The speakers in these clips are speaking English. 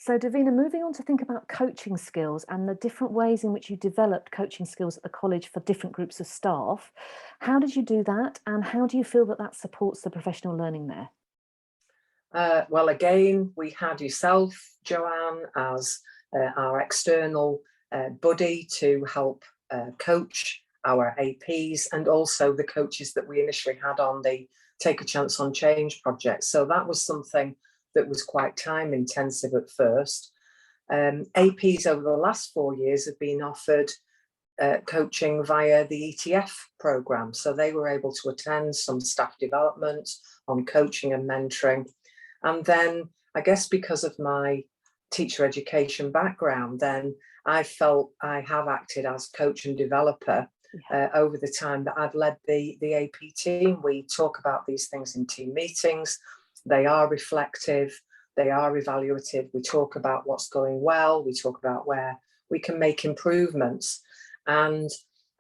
So, Davina, moving on to think about coaching skills and the different ways in which you developed coaching skills at the college for different groups of staff. How did you do that, and how do you feel that that supports the professional learning there? Well, again, we had yourself, Joanne, as our external buddy to help coach our APs, and also the coaches that we initially had on the Take a Chance on Change project. So that was something that was quite time intensive at first. APs over the last 4 years have been offered coaching via the ETF programme. So they were able to attend some staff development on coaching and mentoring. And then I guess because of my teacher education background, then I felt I have acted as coach and developer over the time that I've led the AP team. We talk about these things in team meetings. They are reflective, they are evaluative. We talk about what's going well, we talk about where we can make improvements. And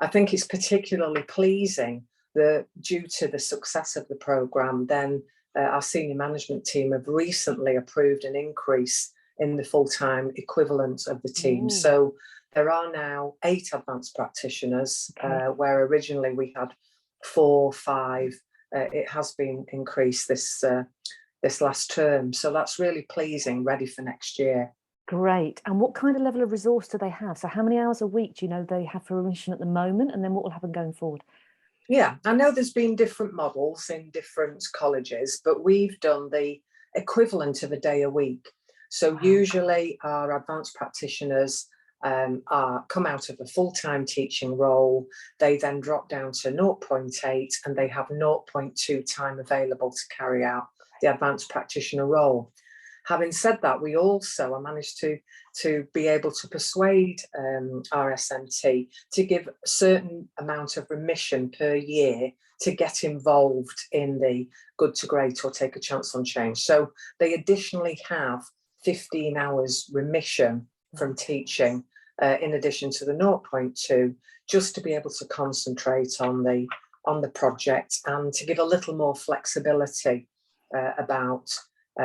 I think it's particularly pleasing that due to the success of the programme, then our senior management team have recently approved an increase in the full-time equivalent of the team. Ooh. So there are now 8 advanced practitioners, where originally we had 4, 5. It has been increased this last term. So that's really pleasing, ready for next year. Great. And what kind of level of resource do they have? So how many hours a week do you know they have for remission at the moment, and then what will happen going forward? Yeah, I know there's been different models in different colleges, but we've done the equivalent of a day a week. So usually our advanced practitioners come out of a full-time teaching role. They then drop down to 0.8 and they have 0.2 time available to carry out the advanced practitioner role. Having said that, we also managed to be able to persuade our SMT to give a certain amount of remission per year to get involved in the Good to Great or Take a Chance on Change. So they additionally have 15 hours remission from teaching in addition to the 0.2, just to be able to concentrate on the project and to give a little more flexibility about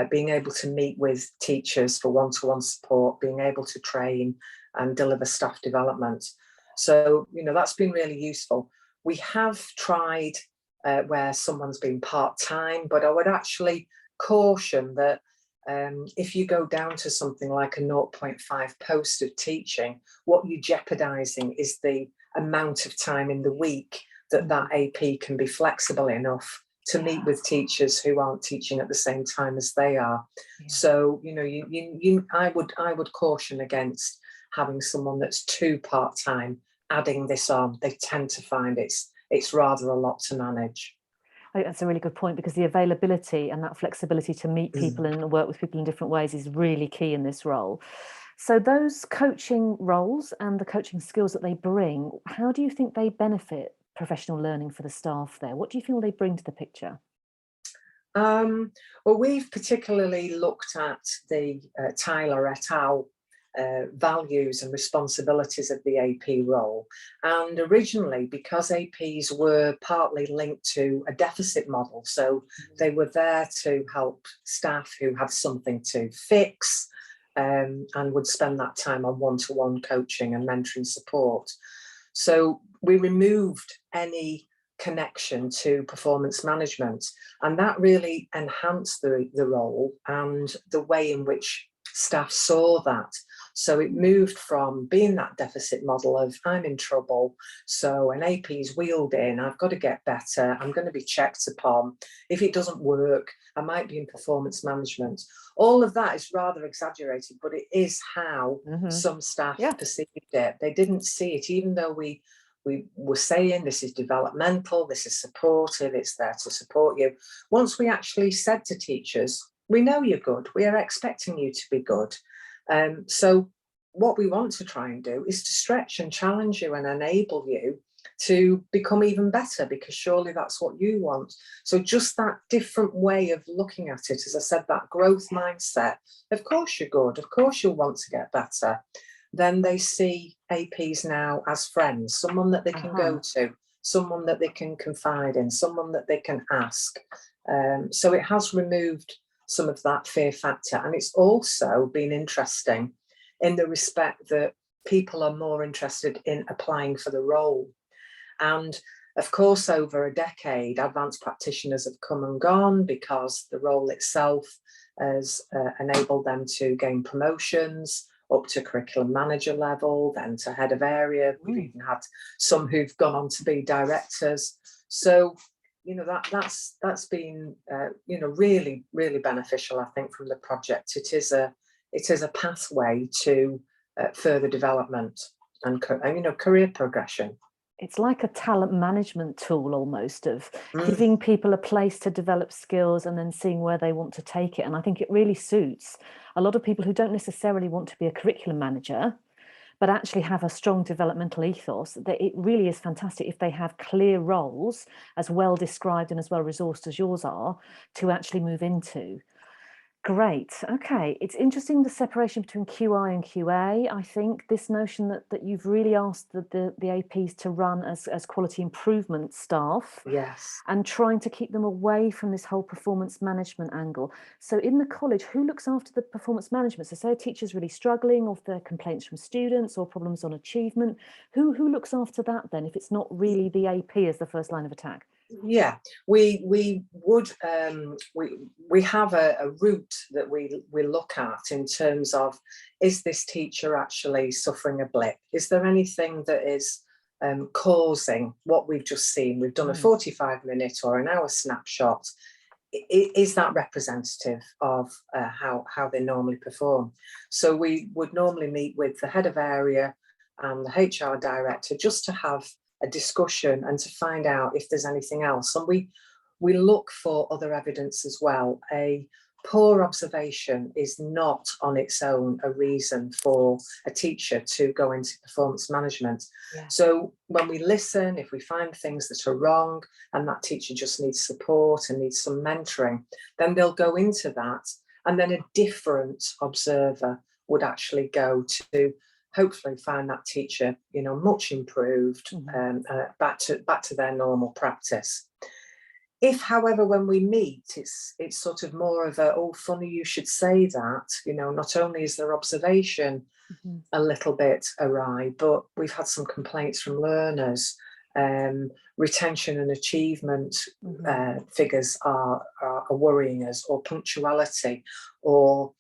being able to meet with teachers for one-to-one support, being able to train and deliver staff development. So, that's been really useful. We have tried where someone's been part-time, but I would actually caution that if you go down to something like a 0.5 post of teaching, what you're jeopardising is the amount of time in the week that AP can be flexible enough to meet with teachers who aren't teaching at the same time as they are. Yeah. So, I would caution against having someone that's too part-time, adding this on. They tend to find it's rather a lot to manage. I think that's a really good point, because the availability and that flexibility to meet people and work with people in different ways is really key in this role. So those coaching roles and the coaching skills that they bring, how do you think they benefit professional learning for the staff there? What do you feel they bring to the picture? Well, we've particularly looked at the Tyler et al. Values and responsibilities of the AP role. And originally, because APs were partly linked to a deficit model, so they were there to help staff who had something to fix and would spend that time on one-to-one coaching and mentoring support. So we removed any connection to performance management, and that really enhanced the role and the way in which staff saw that. So it moved from being that deficit model of I'm in trouble, so an AP's wheeled in, I've got to get better, I'm going to be checked upon. If it doesn't work, I might be in performance management. All of that is rather exaggerated, but it is how some staff perceived it. They didn't see it, even though we were saying this is developmental, this is supportive, it's there to support you. Once we actually said to teachers, we know you're good, we are expecting you to be good. So what we want to try and do is to stretch and challenge you and enable you to become even better, because surely that's what you want. So just that different way of looking at it, as I said, that growth mindset, of course you're good, of course you'll want to get better. Then they see APs now as friends, someone that they can go to, someone that they can confide in, someone that they can ask. So it has removed some of that fear factor. And it's also been interesting in the respect that people are more interested in applying for the role. And of course, over a decade, advanced practitioners have come and gone because the role itself has enabled them to gain promotions up to curriculum manager level, then to head of area. We've even had some who've gone on to be directors. So, you know, that's been, you know, really, really beneficial, I think, from the project. It is a pathway to further development and, you know, career progression. It's like a talent management tool almost, of giving people a place to develop skills and then seeing where they want to take it. And I think it really suits a lot of people who don't necessarily want to be a curriculum manager, but actually have a strong developmental ethos. That it really is fantastic if they have clear roles, as well described and as well resourced as yours are, to actually move into. Great. Okay. It's interesting, the separation between QI and QA. I think this notion that you've really asked the APs to run as quality improvement staff. Yes. And trying to keep them away from this whole performance management angle. So in the college, who looks after the performance management? So say a teacher's really struggling, or if there are complaints from students or problems on achievement, who looks after that then, if it's not really the AP as the first line of attack? Yeah, we would we have a route that we look at in terms of, is this teacher actually suffering a blip? Is there anything that is causing what we've just seen? We've done a 45-minute or an hour snapshot. Is that representative of how they normally perform? So we would normally meet with the head of area and the HR director just to have a discussion and to find out if there's anything else. And we look for other evidence as well. A poor observation is not on its own a reason for a teacher to go into performance management. Yeah. So when we listen, if we find things that are wrong and that teacher just needs support and needs some mentoring, then they'll go into that. And then a different observer would actually go to hopefully find that teacher, you know, much improved, back to their normal practice. If, however, when we meet, it's sort of more of a, oh, funny you should say that, you know, not only is their observation a little bit awry, but we've had some complaints from learners. Retention and achievement figures are worrying us, or punctuality, or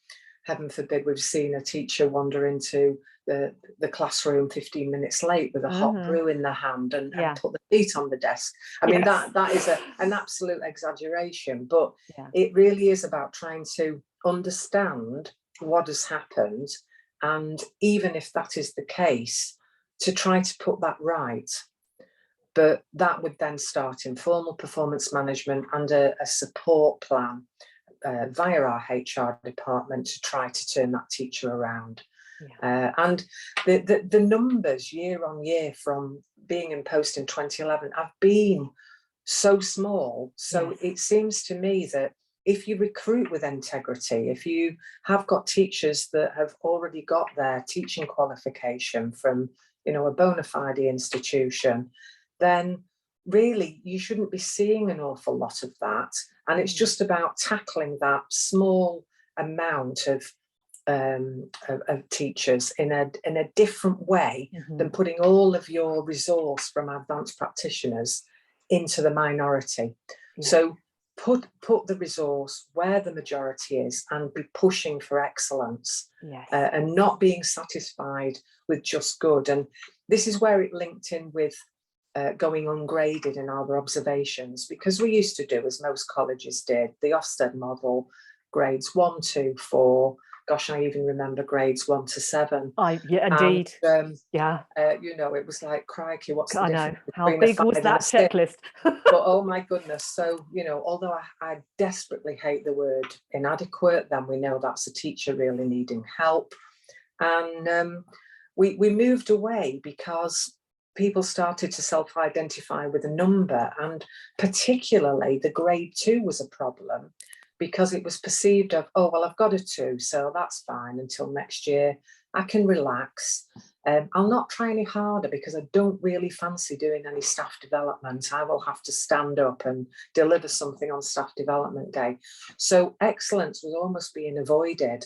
heaven forbid, we've seen a teacher wander into the classroom 15 minutes late with a hot brew in their hand and put the feet on the desk. I mean, that is an absolute exaggeration, but it really is about trying to understand what has happened, and even if that is the case, to try to put that right. But that would then start informal performance management and a support plan via our HR department to try to turn that teacher around. And the numbers year on year from being in post in 2011 have been so small. So it seems to me that if you recruit with integrity, if you have got teachers that have already got their teaching qualification from, you know, a bona fide institution, then really you shouldn't be seeing an awful lot of that. And it's just about tackling that small amount of teachers in a different way than putting all of your resource from advanced practitioners into the minority. So put the resource where the majority is and be pushing for excellence, and not being satisfied with just good. And this is where it linked in with going ungraded in our observations, because we used to do, as most colleges did, the Ofsted model, grades 1, 2, 4. Gosh, I even remember grades 1 to 7. Indeed. And, you know, it was like, crikey, what's the difference? I know. How big was that checklist? But oh my goodness. So, you know, although I desperately hate the word inadequate, then we know that's a teacher really needing help. And we moved away because people started to self-identify with a number, and particularly the grade 2 was a problem, because it was perceived of, oh, well, I've got a 2, so that's fine until next year. I can relax. I'll not try any harder because I don't really fancy doing any staff development. I will have to stand up and deliver something on staff development day. So excellence was almost being avoided.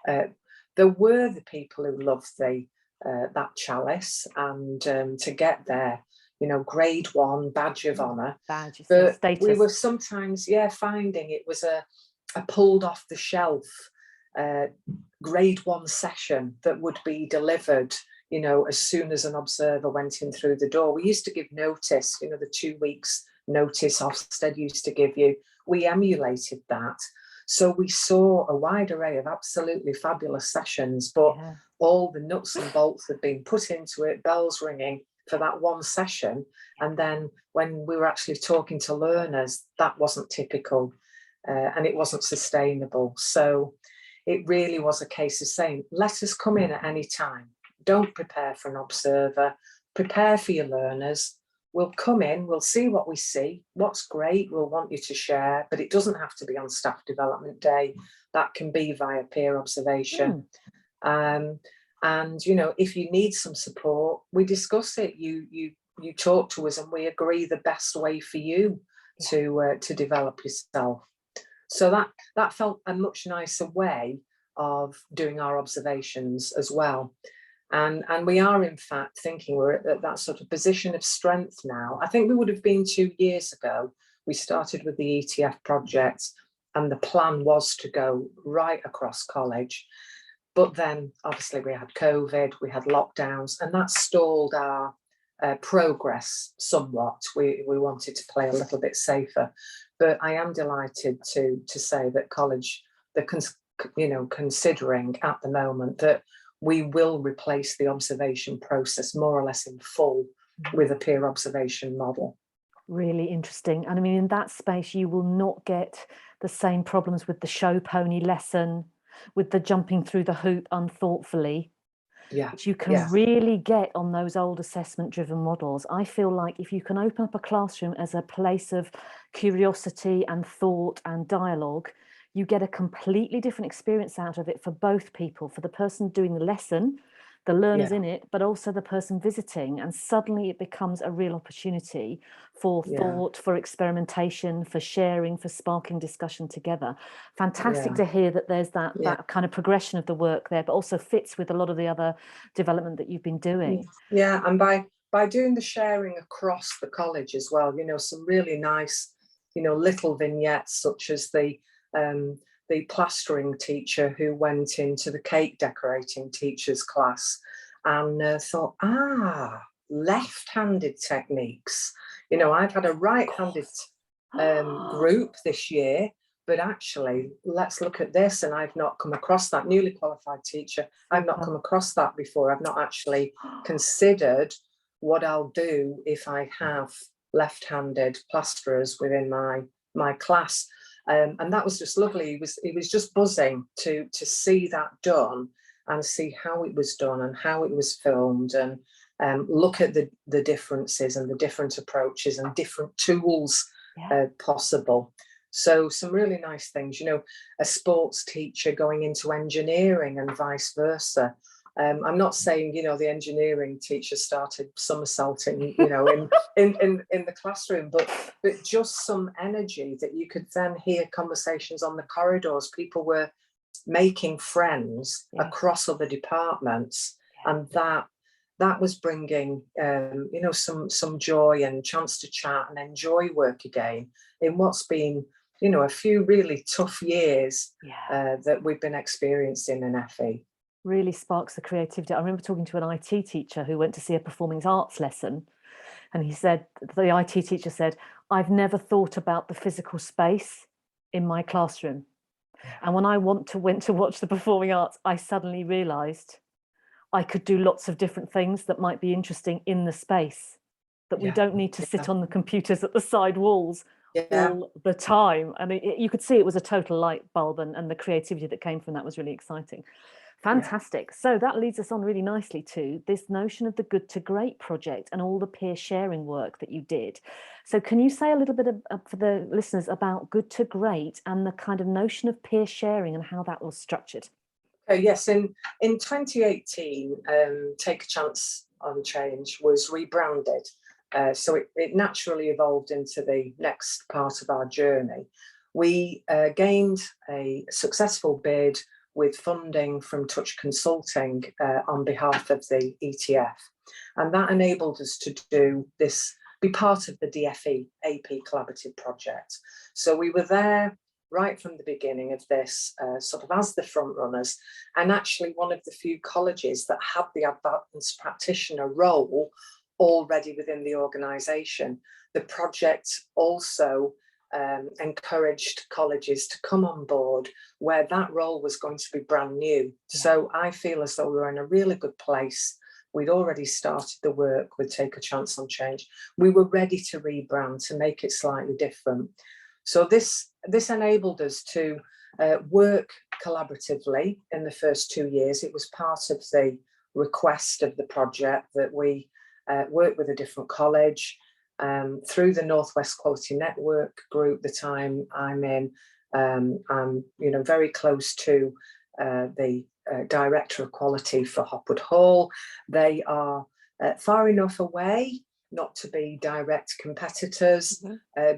There were the people who loved that chalice and to get there, you know, grade 1 badge of honour. But we were sometimes, finding it was a pulled off the shelf grade 1 session that would be delivered, you know, as soon as an observer went in through the door. We used to give notice, you know, the 2 weeks notice Ofsted used to give you. We emulated that. So we saw a wide array of absolutely fabulous sessions, but all the nuts and bolts had been put into it, bells ringing for that one session. And then when we were actually talking to learners, that wasn't typical and it wasn't sustainable. So it really was a case of saying, let us come in at any time. Don't prepare for an observer, prepare for your learners. We'll come in, we'll see what we see. What's great, we'll want you to share, but it doesn't have to be on staff development day. That can be via peer observation. And, you know, if you need some support, we discuss it. You talk to us and we agree the best way for you to develop yourself. So that felt a much nicer way of doing our observations as well. And we are, in fact, thinking we're at that sort of position of strength now. I think we would have been 2 years ago. We started with the ETF project and the plan was to go right across college. But then, obviously, we had COVID, we had lockdowns, and that stalled our progress somewhat. We wanted to play a little bit safer. But I am delighted to say that college, considering at the moment that we will replace the observation process more or less in full with a peer observation model. Really interesting. And I mean, in that space, you will not get the same problems with the show pony lesson, with the jumping through the hoop unthoughtfully. Which you can really get on those old assessment-driven models. I feel like if you can open up a classroom as a place of curiosity and thought and dialogue, you get a completely different experience out of it for both people, for the person doing the lesson, the learners in it, but also the person visiting. And suddenly it becomes a real opportunity for thought, for experimentation, for sharing, for sparking discusussion together. Fantastic to hear that there's that kind of progression of the work there, but also fits with a lot of the other development that you've been doing. Yeah, and by doing the sharing across the college as well, you know, some really nice, you know, little vignettes, such as the plastering teacher who went into the cake decorating teacher's class and thought, left-handed techniques. You know, I've had a right-handed group this year, but actually, let's look at this. And I've not come across that. Newly qualified teacher, I've not come across that before. I've not actually considered what I'll do if I have left-handed plasterers within my class. And that was just lovely. It was just buzzing to see that done and see how it was done and how it was filmed and look at the differences and the different approaches and different tools possible. So some really nice things, you know, a sports teacher going into engineering and vice versa. I'm not saying, you know, the engineering teacher started somersaulting, you know, in the classroom, but just some energy that you could then hear conversations on the corridors. People were making friends across other departments, and that was bringing, you know, some joy and chance to chat and enjoy work again in what's been, you know, a few really tough years that we've been experiencing in FE. Really sparks the creativity. I remember talking to an IT teacher who went to see a performing arts lesson, and he said, the IT teacher said, I've never thought about the physical space in my classroom. And when I went to watch the performing arts, I suddenly realized I could do lots of different things that might be interesting in the space, that we don't need to sit on the computers at the side walls all the time. And you could see it was a total light bulb, and the creativity that came from that was really exciting. Fantastic. So that leads us on really nicely to this notion of the Good to Great project and all the peer sharing work that you did. So can you say a little bit for the listeners about Good to Great and the kind of notion of peer sharing and how that was structured? Yes, in 2018, Take a Chance on Change was rebranded. So it naturally evolved into the next part of our journey. We gained a successful bid with funding from Touch Consulting on behalf of the ETF. And that enabled us to do this, be part of the DFE AP collaborative project. So we were there right from the beginning of this, sort of as the front runners, and actually one of the few colleges that had the advanced practitioner role already within the organisation. The project also encouraged colleges to come on board where that role was going to be brand new. So I feel as though we were in a really good place. We'd already started the work with Take a Chance on Change. We were ready to rebrand, to make it slightly different. So this enabled us to work collaboratively in the first 2 years. It was part of the request of the project that we work with a different college through the Northwest Quality Network group that I'm in. I'm very close to the Director of Quality for Hopwood Hall. They are far enough away not to be direct competitors,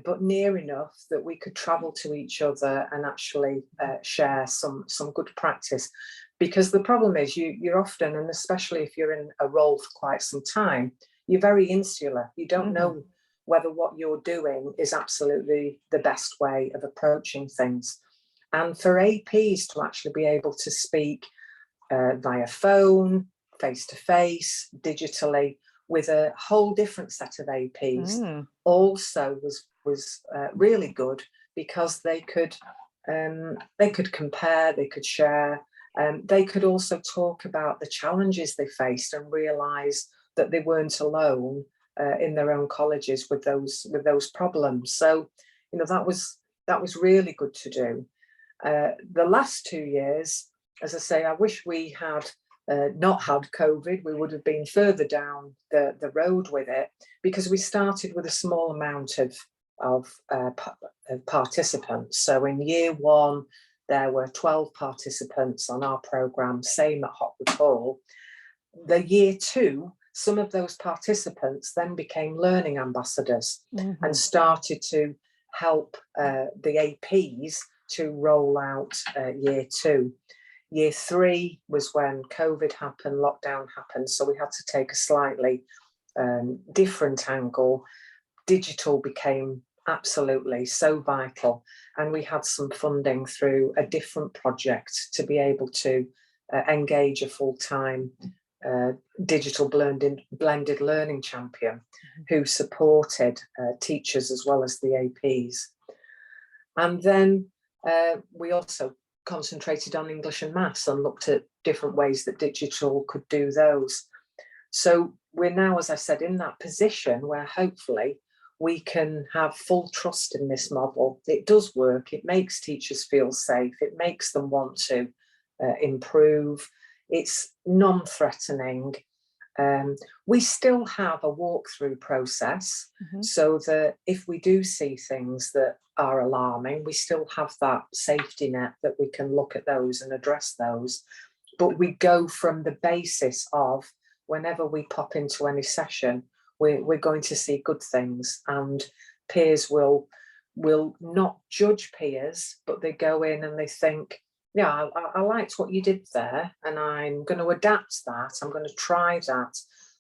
but near enough that we could travel to each other and actually share some good practice. Because the problem is you're often, and especially if you're in a role for quite some time, you're very insular. You don't know whether what you're doing is absolutely the best way of approaching things. And for APs to actually be able to speak via phone, face-to-face, digitally, with a whole different set of APs also was really good, because they could compare, they could share, they could also talk about the challenges they faced and realise that they weren't alone in their own colleges with those problems. So that was really good to do. The last 2 years, as I say, I wish we had not had COVID. We would have been further down the road with it, because we started with a small amount of participants. So in year one, there were 12 participants on our programme, same at Hopwood Hall. The year two, some of those participants then became learning ambassadors and started to help the APs to roll out year two. Year three was when COVID happened, lockdown happened, so we had to take a slightly different angle. Digital became absolutely so vital, and we had some funding through a different project to be able to engage a full-time digital blended learning champion who supported teachers as well as the APs. And then we also concentrated on English and maths and looked at different ways that digital could do those. So we're now, as I said, in that position where hopefully we can have full trust in this model. It does work. It makes teachers feel safe. It makes them want to improve. It's non-threatening. We still have a walkthrough process so that if we do see things that are alarming, we still have that safety net that we can look at those and address those. But we go from the basis of whenever we pop into any session, we're going to see good things, and peers will not judge peers, but they go in and they think, yeah, I liked what you did there, and I'm going to adapt that. I'm going to try that.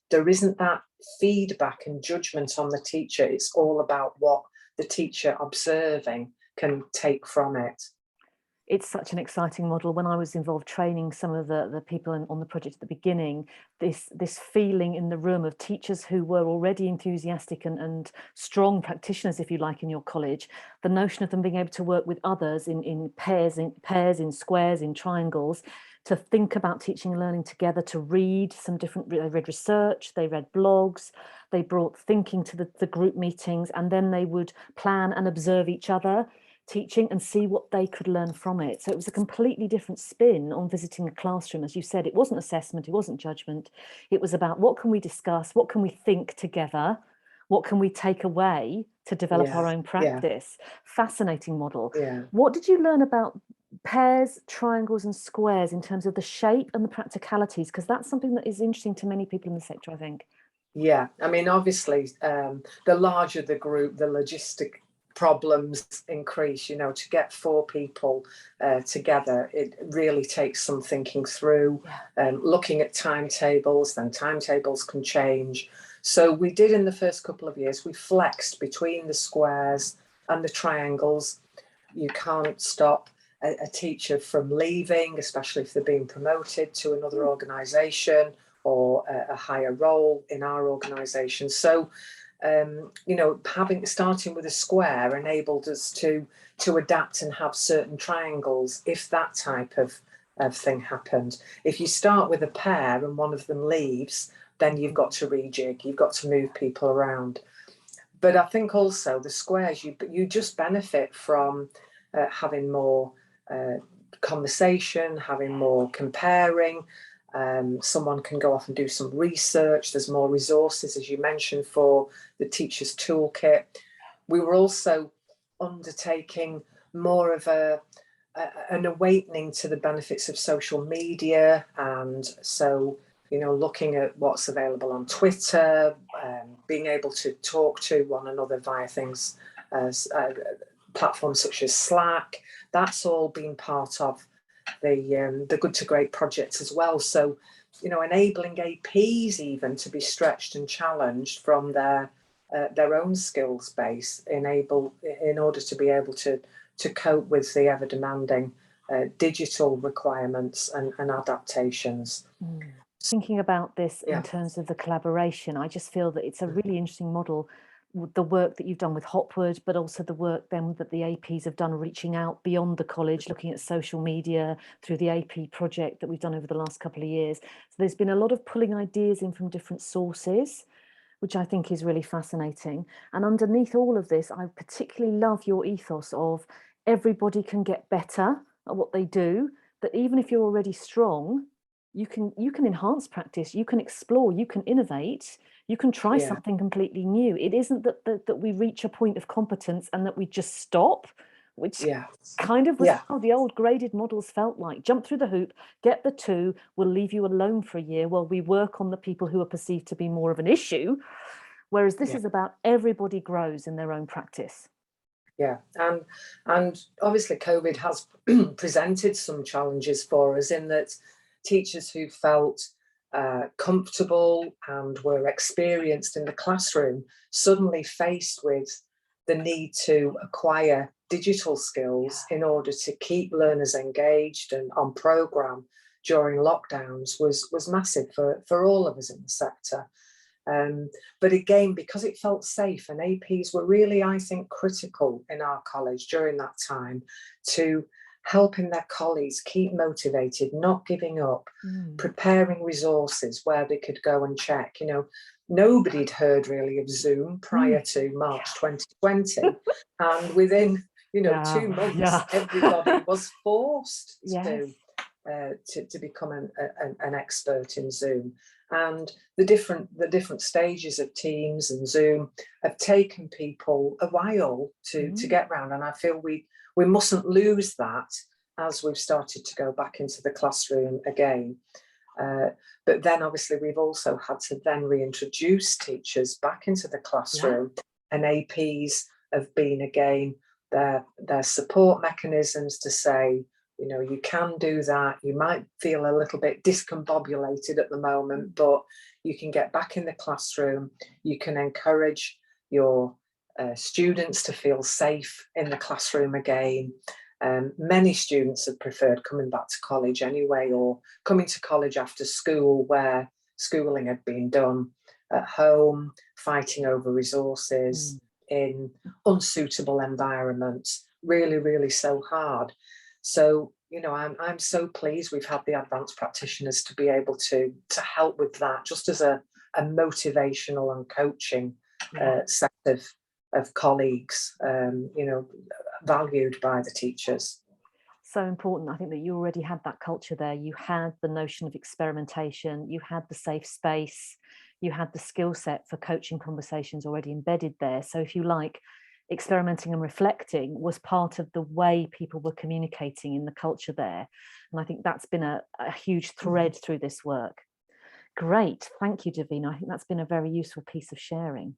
There isn't that feedback and judgment on the teacher. It's all about what the teacher observing can take from it. It's such an exciting model. When I was involved training some of the people on the project at the beginning, this feeling in the room of teachers who were already enthusiastic and strong practitioners, if you like, in your college, the notion of them being able to work with others in pairs, in squares, in triangles, to think about teaching and learning together, to read some different, they read research, they read blogs, they brought thinking to the group meetings, and then they would plan and observe each other teaching and see what they could learn from it. So it was a completely different spin on visiting a classroom. As you said, it wasn't assessment, it wasn't judgment. It was about what can we discuss, what can we think together, what can we take away to develop our own practice. Fascinating model. What did you learn about pairs, triangles and squares in terms of the shape and the practicalities, because that's something that is interesting to many people in the sector, I think. Yeah, I mean, obviously, the larger the group, the logistic problems increase. You know, to get 4 people together, it really takes some thinking through, looking at timetables. Then timetables can change. So we did, in the first couple of years, we flexed between the squares and the triangles. You can't stop a teacher from leaving, especially if they're being promoted to another organisation or a higher role in our organisation. So, you know, starting with a square enabled us to adapt and have certain triangles if that type of thing happened. If you start with a pair and one of them leaves, then you've got to rejig, you've got to move people around. But I think also the squares, you just benefit from having more conversation, having more comparing. Someone can go off and do some research. There's more resources, as you mentioned, for the teacher's toolkit. We were also undertaking more of an awakening to the benefits of social media. And so, you know, looking at what's available on Twitter, being able to talk to one another via things, platforms such as Slack, that's all been part of the Good to Great project as well. So, you know, enabling APs even to be stretched and challenged from their own skills base, in order to be able to cope with the ever demanding digital requirements and adaptations. Thinking about this in terms of the collaboration, I just feel that it's a really interesting model, the work that you've done with Hopwood, but also the work then that the APs have done reaching out beyond the college, looking at social media through the AP project that we've done over the last couple of years. So there's been a lot of pulling ideas in from different sources, which I think is really fascinating. And underneath all of this, I particularly love your ethos of everybody can get better at what they do, that even if you're already strong, you can enhance practice, you can explore, you can innovate, you can try something completely new. It isn't that we reach a point of competence and that we just stop, which kind of was how the old graded models felt like. Jump through the hoop, get the 2, we'll leave you alone for a year while we work on the people who are perceived to be more of an issue. Whereas this is about everybody grows in their own practice. Yeah, and obviously COVID has presented some challenges for us, in that teachers who felt comfortable and were experienced in the classroom suddenly faced with the need to acquire digital skills in order to keep learners engaged and on programme during lockdowns was massive for all of us in the sector. But again, because it felt safe, and APs were really, I think, critical in our college during that time to helping their colleagues keep motivated, not giving up, preparing resources where they could go and check. You know, nobody'd heard really of Zoom prior to March 2020. And within, you know, 2 months, everybody was forced to become an expert in Zoom. And the different stages of Teams and Zoom have taken people a while to get round. And I feel we mustn't lose that as we've started to go back into the classroom again. But then obviously we've also had to then reintroduce teachers back into the classroom, and APs have been again their support mechanisms to say, you know, you can do that. You might feel a little bit discombobulated at the moment, but you can get back in the classroom. You can encourage your students to feel safe in the classroom again. Many students have preferred coming back to college anyway, or coming to college after school where schooling had been done at home, fighting over resources in unsuitable environments, really, really so hard. So, you know, I'm so pleased we've had the advanced practitioners to be able to help with that, just as a motivational and coaching set of colleagues, you know, valued by the teachers. So important. I think that you already had that culture there. You had the notion of experimentation, you had the safe space, you had the skill set for coaching conversations already embedded there. So if you like, experimenting and reflecting was part of the way people were communicating in the culture there. And I think that's been a huge thread through this work. Great, thank you, Davina. I think that's been a very useful piece of sharing.